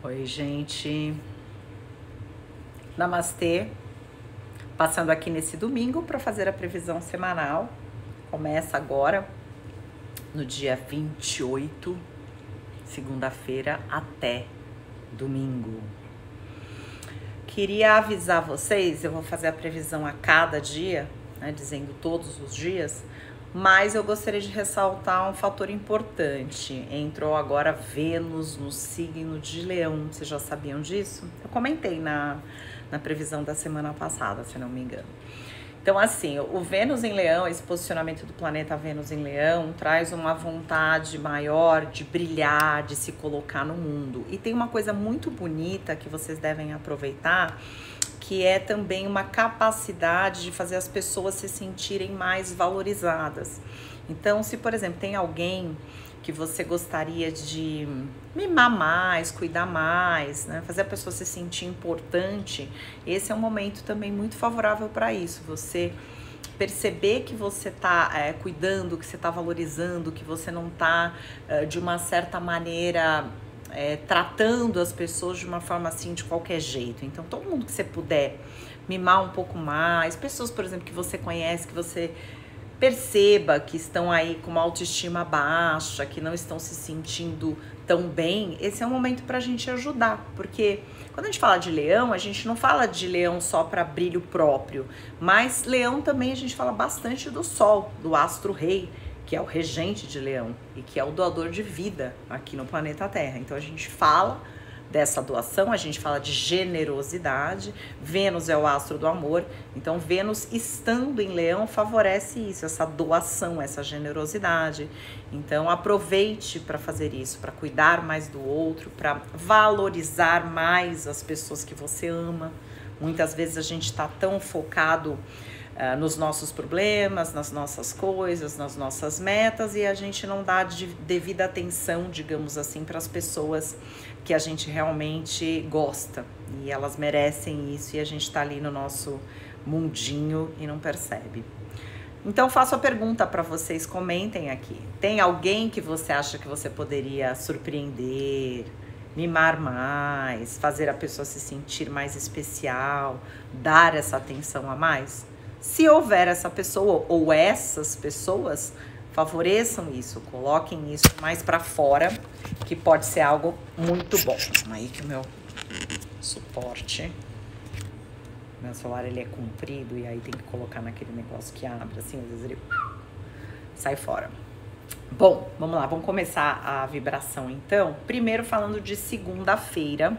Oi, gente. Namastê. Passando aqui nesse domingo para fazer a previsão semanal. Começa agora no dia 28, segunda-feira, até domingo. Queria avisar vocês, eu vou fazer a previsão a cada dia, né, dizendo todos os dias, mas eu gostaria de ressaltar um fator importante. Entrou agora Vênus no signo de Leão. Vocês já sabiam disso? Eu comentei na previsão da semana passada, se não me engano. Então, assim, o Vênus em Leão, esse posicionamento do planeta Vênus em Leão, traz uma vontade maior de brilhar, de se colocar no mundo. E tem uma coisa muito bonita que vocês devem aproveitar, que é também uma capacidade de fazer as pessoas se sentirem mais valorizadas. Então, se, por exemplo, tem alguém que você gostaria de mimar mais, cuidar mais, né? Fazer a pessoa se sentir importante, esse é um momento também muito favorável para isso. Você perceber que você está cuidando, que você está valorizando, que você não está, de uma certa maneira, tratando as pessoas de uma forma assim, de qualquer jeito. Então, todo mundo que você puder mimar um pouco mais, pessoas, por exemplo, que você conhece, que você perceba que estão aí com uma autoestima baixa, que não estão se sentindo tão bem, esse é um momento para a gente ajudar, porque quando a gente fala de leão, a gente não fala de leão só para brilho próprio, mas leão também a gente fala bastante do sol, do astro rei, que é o regente de leão e que é o doador de vida aqui no planeta Terra. Então a gente fala dessa doação, a gente fala de generosidade. Vênus é o astro do amor, então Vênus estando em Leão favorece isso, essa doação, essa generosidade. Então aproveite para fazer isso, para cuidar mais do outro, para valorizar mais as pessoas que você ama. Muitas vezes a gente está tão focado nos nossos problemas, nas nossas coisas, nas nossas metas, e a gente não dá devida atenção, digamos assim, para as pessoas que a gente realmente gosta, e elas merecem isso, e a gente está ali no nosso mundinho e não percebe. Então faço a pergunta para vocês, comentem aqui. Tem alguém que você acha que você poderia surpreender, mimar mais, fazer a pessoa se sentir mais especial, dar essa atenção a mais? Se houver essa pessoa ou essas pessoas, favoreçam isso, coloquem isso mais para fora, que pode ser algo muito bom. Aí que o meu suporte, meu celular ele é comprido e aí tem que colocar naquele negócio que abre, assim, às vezes ele sai fora. Bom, vamos lá, vamos começar a vibração então. Primeiro falando de segunda-feira,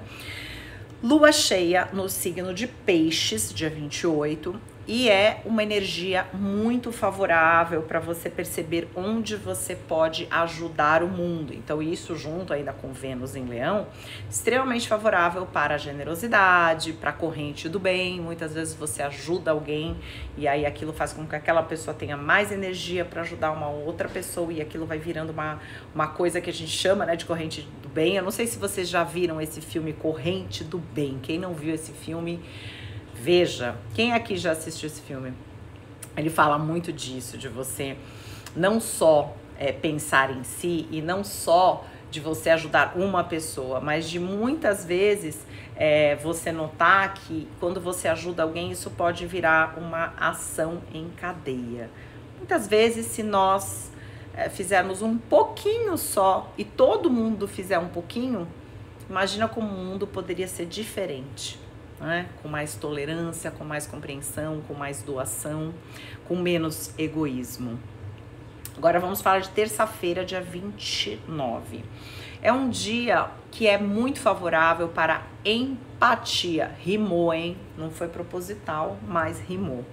lua cheia no signo de Peixes, dia 28, e é uma energia muito favorável para você perceber onde você pode ajudar o mundo. Então isso junto ainda com Vênus em Leão, extremamente favorável para a generosidade, para a corrente do bem. Muitas vezes você ajuda alguém e aí aquilo faz com que aquela pessoa tenha mais energia para ajudar uma outra pessoa, e aquilo vai virando uma coisa que a gente chama, né, de corrente do bem. Eu não sei se vocês já viram esse filme Corrente do Bem. Quem não viu esse filme, veja. Quem aqui já assistiu esse filme? Ele fala muito disso, de você não só pensar em si e não só de você ajudar uma pessoa, mas de muitas vezes você notar que quando você ajuda alguém, isso pode virar uma ação em cadeia. Muitas vezes, se nós fizermos um pouquinho só e todo mundo fizer um pouquinho, imagina como o mundo poderia ser diferente. Né? Com mais tolerância, com mais compreensão, com mais doação, com menos egoísmo. Agora vamos falar de terça-feira, dia 29. É um dia que é muito favorável para empatia. Rimou, hein? Não foi proposital, mas rimou.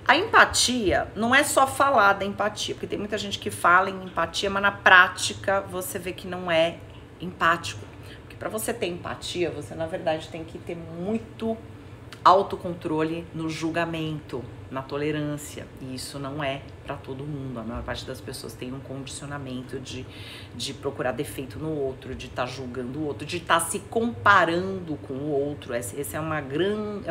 A empatia não é só falar da empatia, porque tem muita gente que fala em empatia, mas na prática você vê que não é empático. Para você ter empatia, você na verdade tem que ter muito autocontrole no julgamento, na tolerância. E isso não é para todo mundo. A maior parte das pessoas tem um condicionamento de procurar defeito no outro, de estar julgando o outro, de estar se comparando com o outro. Esse é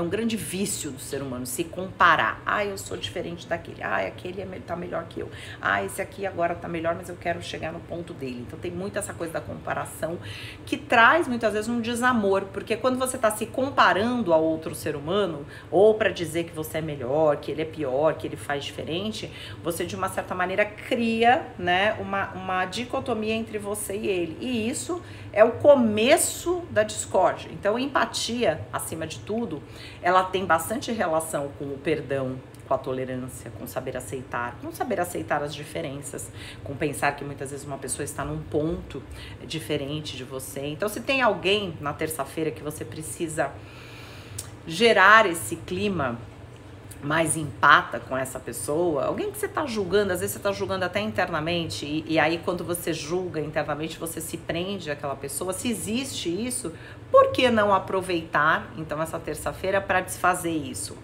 um grande vício do ser humano, se comparar. Ah, eu sou diferente daquele. Ah, aquele tá melhor que eu. Ah, esse aqui agora tá melhor, mas eu quero chegar no ponto dele. Então tem muito essa coisa da comparação que traz muitas vezes um desamor, porque quando você tá se comparando a outro ser humano, ou para dizer que você é melhor, que ele é pior, que ele faz diferente, você de uma certa maneira cria, né, uma dicotomia entre você e ele. E isso é o começo da discórdia. Então, empatia, acima de tudo, ela tem bastante relação com o perdão, com a tolerância, com saber aceitar as diferenças, com pensar que muitas vezes uma pessoa está num ponto diferente de você. Então, se tem alguém na terça-feira que você precisa gerar esse clima mais empata com essa pessoa, alguém que você tá julgando, às vezes você tá julgando até internamente, e aí quando você julga internamente, você se prende àquela pessoa. Se existe isso, por que não aproveitar, então, essa terça-feira para desfazer isso?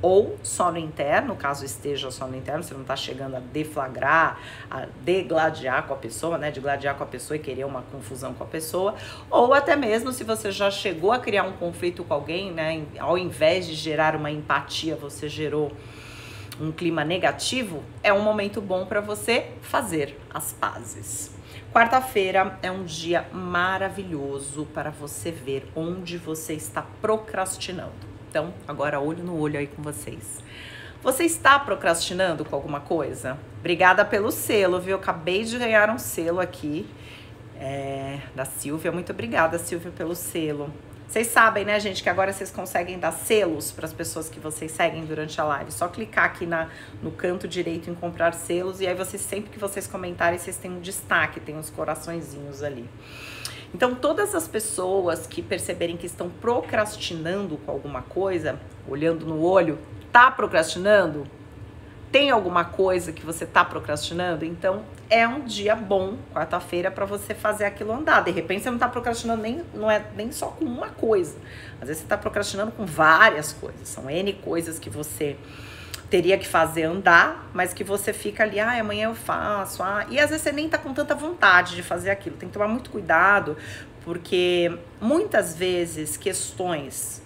Ou só no interno, caso esteja só no interno, você não tá chegando a deflagrar, a degladiar com a pessoa, né, de gladiar com a pessoa e querer uma confusão com a pessoa, ou até mesmo se você já chegou a criar um conflito com alguém, né, ao invés de gerar uma empatia, você gerou um clima negativo, é um momento bom para você fazer as pazes. Quarta-feira é um dia maravilhoso para você ver onde você está procrastinando. Então, agora olho no olho aí com vocês. Você está procrastinando com alguma coisa? Obrigada pelo selo, viu? Eu acabei de ganhar um selo aqui da Silvia. Muito obrigada, Silvia, pelo selo. Vocês sabem, né, gente, que agora vocês conseguem dar selos para as pessoas que vocês seguem durante a live. Só clicar aqui no canto direito em comprar selos, e aí vocês, sempre que vocês comentarem, vocês têm um destaque, tem uns coraçõezinhos ali. Então, todas as pessoas que perceberem que estão procrastinando com alguma coisa, olhando no olho, tá procrastinando? Tem alguma coisa que você tá procrastinando? Então, é um dia bom, quarta-feira, para você fazer aquilo andar. De repente, você não tá procrastinando não é nem só com uma coisa. Às vezes, você tá procrastinando com várias coisas. São N coisas que você teria que fazer andar, mas que você fica ali, amanhã eu faço, e às vezes você nem tá com tanta vontade de fazer aquilo. Tem que tomar muito cuidado, porque muitas vezes questões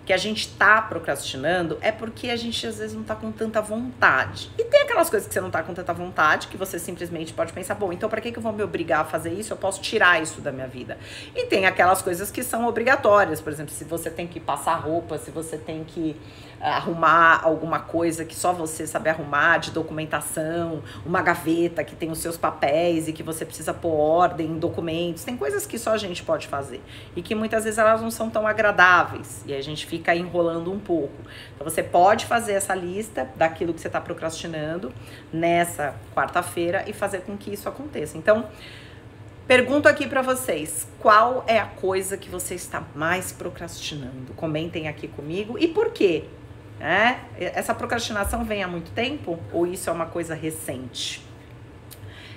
que a gente tá procrastinando é porque a gente às vezes não tá com tanta vontade. E tem aquelas coisas que você não tá com tanta vontade, que você simplesmente pode pensar, bom, então pra que eu vou me obrigar a fazer isso? Eu posso tirar isso da minha vida. E tem aquelas coisas que são obrigatórias, por exemplo, se você tem que passar roupa, se você tem que arrumar alguma coisa que só você sabe arrumar, de documentação, uma gaveta que tem os seus papéis e que você precisa pôr ordem em documentos. Tem coisas que só a gente pode fazer e que muitas vezes elas não são tão agradáveis e a gente fica enrolando um pouco. Então você pode fazer essa lista daquilo que você está procrastinando nessa quarta-feira e fazer com que isso aconteça. Então, pergunto aqui para vocês, qual é a coisa que você está mais procrastinando? Comentem aqui comigo e por quê? Essa procrastinação vem há muito tempo ou isso é uma coisa recente?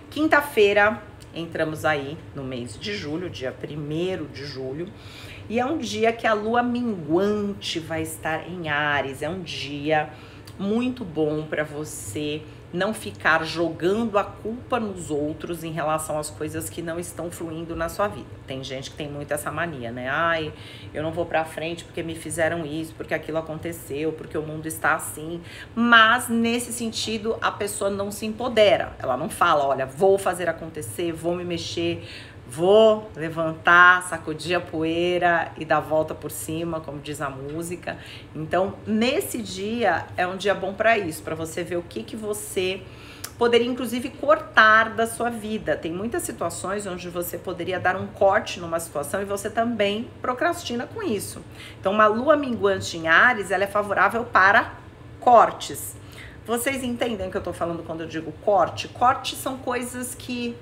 Quinta-feira, entramos aí no mês de julho, dia 1º de julho, e é um dia que a lua minguante vai estar em Áries. É um dia muito bom para você não ficar jogando a culpa nos outros em relação às coisas que não estão fluindo na sua vida. Tem gente que tem muito essa mania, né? Eu não vou pra frente porque me fizeram isso, porque aquilo aconteceu, porque o mundo está assim. Mas, nesse sentido, a pessoa não se empodera. Ela não fala, olha, vou fazer acontecer, vou me mexer, vou levantar, sacudir a poeira e dar a volta por cima, como diz a música. Então, nesse dia, é um dia bom para isso, para você ver o que você poderia, inclusive, cortar da sua vida. Tem muitas situações onde você poderia dar um corte numa situação e você também procrastina com isso. Então, uma lua minguante em Áries, ela é favorável para cortes. Vocês entendem o que eu tô falando quando eu digo corte? Corte são coisas que...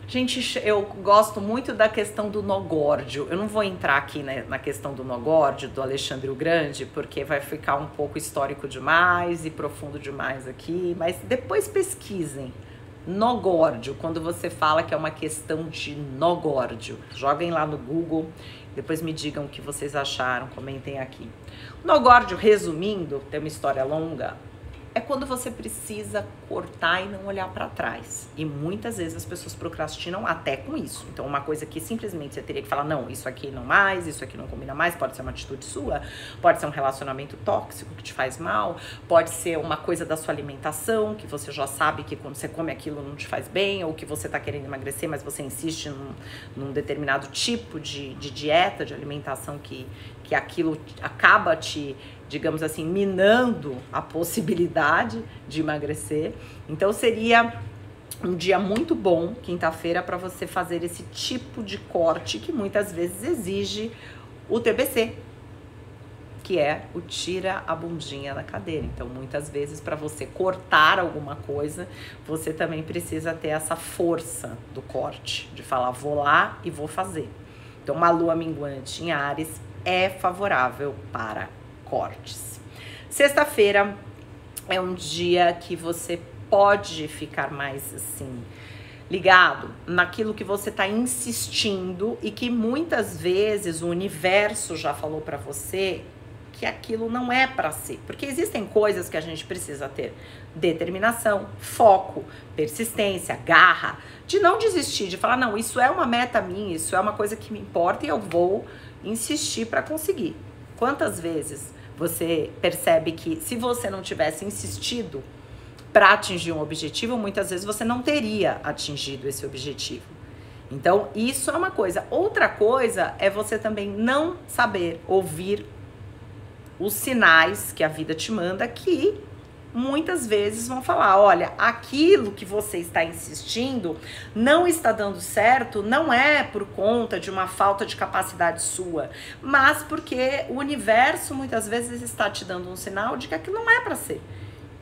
Gente, eu gosto muito da questão do nó górdio. Eu não vou entrar aqui na questão do nó górdio, do Alexandre o Grande, porque vai ficar um pouco histórico demais e profundo demais aqui. Mas depois pesquisem. Nó górdio, quando você fala que é uma questão de nó górdio. Joguem lá no Google, depois me digam o que vocês acharam, comentem aqui. Nó górdio, resumindo, tem uma história longa, é quando você precisa cortar e não olhar para trás. E muitas vezes as pessoas procrastinam até com isso. Então, uma coisa que simplesmente você teria que falar, não, isso aqui não mais, isso aqui não combina mais, pode ser uma atitude sua, pode ser um relacionamento tóxico que te faz mal, pode ser uma coisa da sua alimentação, que você já sabe que quando você come aquilo não te faz bem, ou que você tá querendo emagrecer, mas você insiste num determinado tipo de dieta, de alimentação que aquilo acaba te, digamos assim, minando a possibilidade de emagrecer. Então seria um dia muito bom, quinta-feira, para você fazer esse tipo de corte que muitas vezes exige o TBC, que é o tira a bundinha da cadeira. Então, muitas vezes, para você cortar alguma coisa, você também precisa ter essa força do corte, de falar, vou lá e vou fazer. Então, uma lua minguante em Áries é favorável para cortes. Sexta-feira é um dia que você pode ficar mais assim ligado naquilo que você está insistindo e que muitas vezes o universo já falou para você que aquilo não é para ser, porque existem coisas que a gente precisa ter determinação, foco, persistência, garra, de não desistir, de falar, não, isso é uma meta minha, isso é uma coisa que me importa e eu vou insistir para conseguir. Quantas vezes você percebe que se você não tivesse insistido para atingir um objetivo, muitas vezes você não teria atingido esse objetivo. Então, isso é uma coisa. Outra coisa é você também não saber ouvir os sinais que a vida te manda, que muitas vezes vão falar, olha, aquilo que você está insistindo não está dando certo, não é por conta de uma falta de capacidade sua, mas porque o universo muitas vezes está te dando um sinal de que aquilo não é para ser.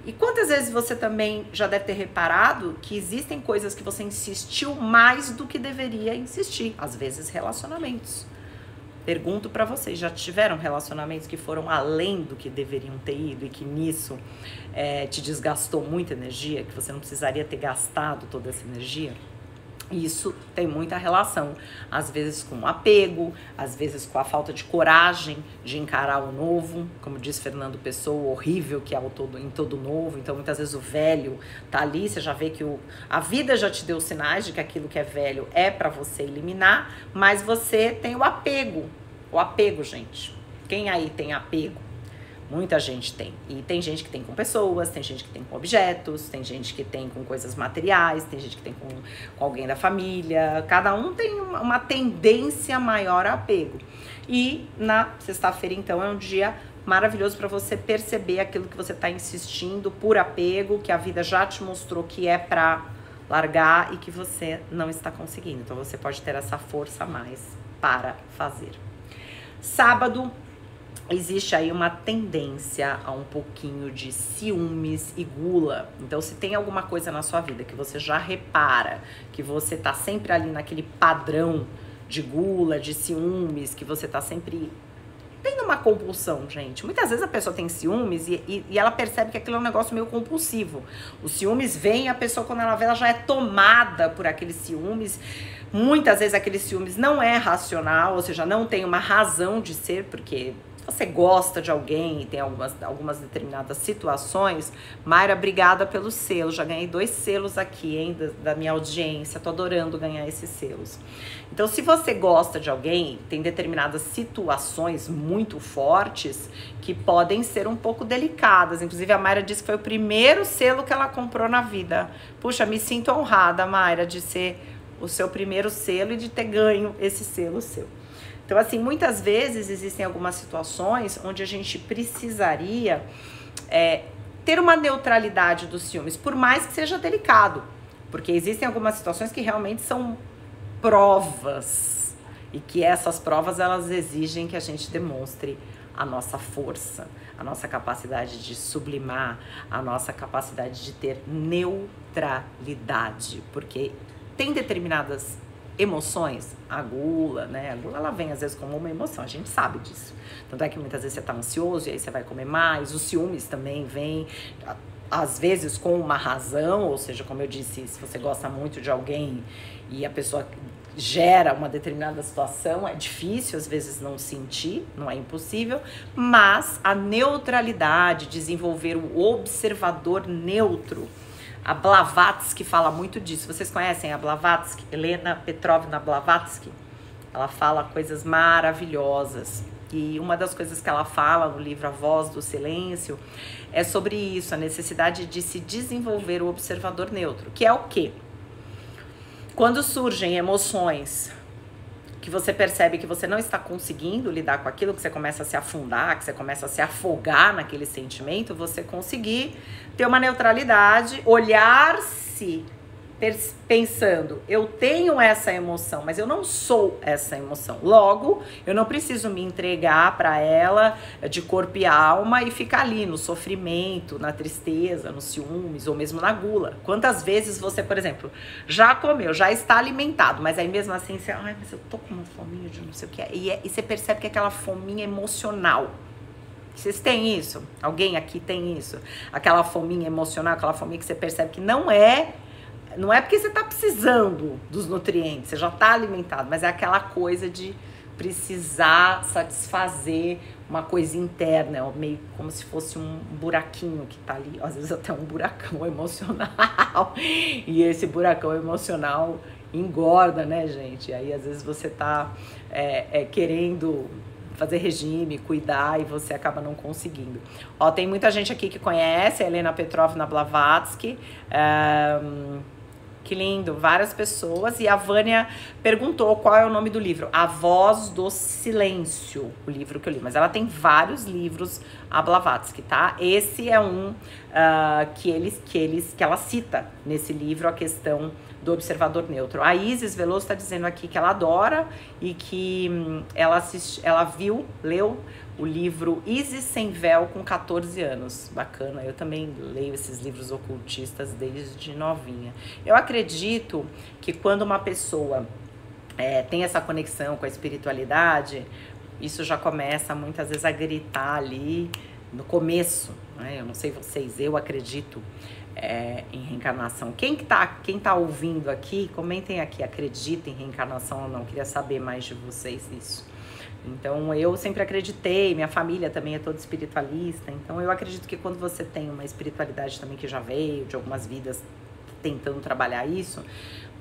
E quantas vezes você também já deve ter reparado que existem coisas que você insistiu mais do que deveria insistir, às vezes relacionamentos. Pergunto pra vocês, já tiveram relacionamentos que foram além do que deveriam ter ido e que nisso te desgastou muita energia, que você não precisaria ter gastado toda essa energia? Isso tem muita relação, às vezes com o apego, às vezes com a falta de coragem de encarar o novo, como diz Fernando Pessoa, horrível que é em todo novo. Então muitas vezes o velho tá ali, você já vê que a vida já te deu sinais de que aquilo que é velho é para você eliminar, mas você tem o apego. O apego, gente, quem aí tem apego? Muita gente tem. E tem gente que tem com pessoas, tem gente que tem com objetos, tem gente que tem com coisas materiais, tem gente que tem com alguém da família. Cada um tem uma tendência maior a apego. E na sexta-feira, então, é um dia maravilhoso para você perceber aquilo que você está insistindo por apego, que a vida já te mostrou que é para largar e que você não está conseguindo. Então, você pode ter essa força a mais para fazer. Sábado, existe aí uma tendência a um pouquinho de ciúmes e gula. Então, se tem alguma coisa na sua vida que você já repara, que você tá sempre ali naquele padrão de gula, de ciúmes, que você tá sempre tendo uma compulsão, gente. Muitas vezes a pessoa tem ciúmes e ela percebe que aquilo é um negócio meio compulsivo. Os ciúmes vêm, a pessoa quando ela vê, ela já é tomada por aqueles ciúmes. Muitas vezes aqueles ciúmes não é racional, ou seja, não tem uma razão de ser, porque você gosta de alguém e tem algumas determinadas situações. Mayra, obrigada pelo selo. Já ganhei 2 selos aqui, hein, da minha audiência. Tô adorando ganhar esses selos. Então, se você gosta de alguém, tem determinadas situações muito fortes que podem ser um pouco delicadas. Inclusive, a Mayra disse que foi o primeiro selo que ela comprou na vida. Puxa, me sinto honrada, Mayra, de ser o seu primeiro selo e de ter ganho esse selo seu. Então, assim, muitas vezes existem algumas situações onde a gente precisaria ter uma neutralidade dos ciúmes, por mais que seja delicado. Porque existem algumas situações que realmente são provas. E que essas provas, elas exigem que a gente demonstre a nossa força, a nossa capacidade de sublimar, a nossa capacidade de ter neutralidade. Porque tem determinadas emoções, a gula, né? A gula, ela vem às vezes como uma emoção, a gente sabe disso. Tanto é que muitas vezes você tá ansioso e aí você vai comer mais. Os ciúmes também vêm, às vezes com uma razão, ou seja, como eu disse, se você gosta muito de alguém e a pessoa gera uma determinada situação, é difícil às vezes não sentir, não é impossível, mas a neutralidade, desenvolver o observador neutro. A Blavatsky fala muito disso. Vocês conhecem a Blavatsky? Helena Petrovna Blavatsky? Ela fala coisas maravilhosas. E uma das coisas que ela fala no livro A Voz do Silêncio é sobre isso, a necessidade de se desenvolver o observador neutro, que é o quê? Quando surgem emoções que você percebe que você não está conseguindo lidar com aquilo, que você começa a se afundar, que você começa a se afogar naquele sentimento, você conseguir ter uma neutralidade, olhar-se pensando, eu tenho essa emoção, mas eu não sou essa emoção. Logo, eu não preciso me entregar para ela de corpo e alma e ficar ali no sofrimento, na tristeza, nos ciúmes ou mesmo na gula. Quantas vezes você, por exemplo, já comeu, já está alimentado, mas aí mesmo assim você, ai, mas eu tô com uma fominha de não sei o que é. E você percebe que é aquela fominha emocional. Vocês têm isso? Alguém aqui tem isso? Aquela fominha emocional, aquela fominha que você percebe que não é porque você está precisando dos nutrientes, você já está alimentado, mas é aquela coisa de precisar satisfazer uma coisa interna, meio como se fosse um buraquinho que está ali, às vezes até um buracão emocional, e esse buracão emocional engorda, né, gente? E aí às vezes você está querendo fazer regime, cuidar e você acaba não conseguindo. Ó, tem muita gente aqui que conhece a Helena Petrovna Blavatsky, que lindo, várias pessoas. E a Vânia perguntou qual é o nome do livro. A Voz do Silêncio, o livro que eu li. Mas ela tem vários livros, a Blavatsky, tá? Esse é um que ela cita nesse livro, a questão do observador neutro. A Isis Veloso está dizendo aqui que ela adora e que ela leu o livro Isis Sem Véu com 14 anos. Bacana, eu também leio esses livros ocultistas desde novinha. Eu acredito que quando uma pessoa tem essa conexão com a espiritualidade, isso já começa muitas vezes a gritar ali no começo, né? Eu não sei vocês, eu acredito em reencarnação. Quem tá ouvindo aqui, comentem aqui, acredita em reencarnação ou não, queria saber mais de vocês isso. Então, eu sempre acreditei, minha família também é toda espiritualista, então eu acredito que quando você tem uma espiritualidade também que já veio de algumas vidas tentando trabalhar isso,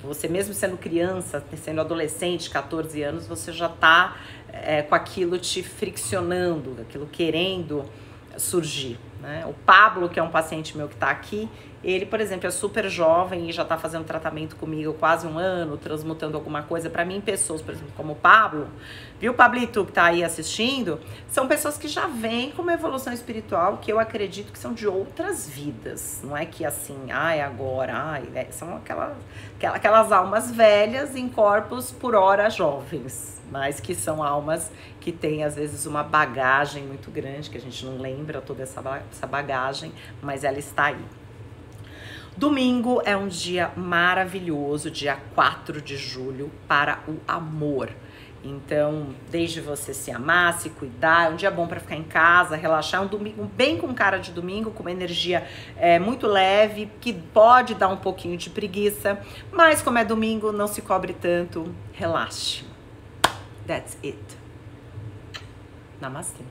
você mesmo sendo criança, sendo adolescente, 14 anos, você já tá com aquilo te friccionando, aquilo querendo surgir, né? O Pablo, que é um paciente meu que tá aqui, ele, por exemplo, é super jovem e já tá fazendo tratamento comigo quase um ano, transmutando alguma coisa. Para mim, pessoas, por exemplo, como o Pablo, viu, Pablito, que tá aí assistindo, são pessoas que já vêm com uma evolução espiritual que eu acredito que são de outras vidas. Não é que assim, agora, são aquelas almas velhas em corpos por hora jovens, mas que são almas que têm, às vezes, uma bagagem muito grande, que a gente não lembra toda essa bagagem, mas ela está aí. Domingo é um dia maravilhoso, dia 4 de julho, para o amor. Então, desde você se amar, se cuidar, é um dia bom para ficar em casa, relaxar, um domingo bem com cara de domingo, com uma energia muito leve, que pode dar um pouquinho de preguiça, mas como é domingo, não se cobre tanto, relaxe. That's it. Namastê.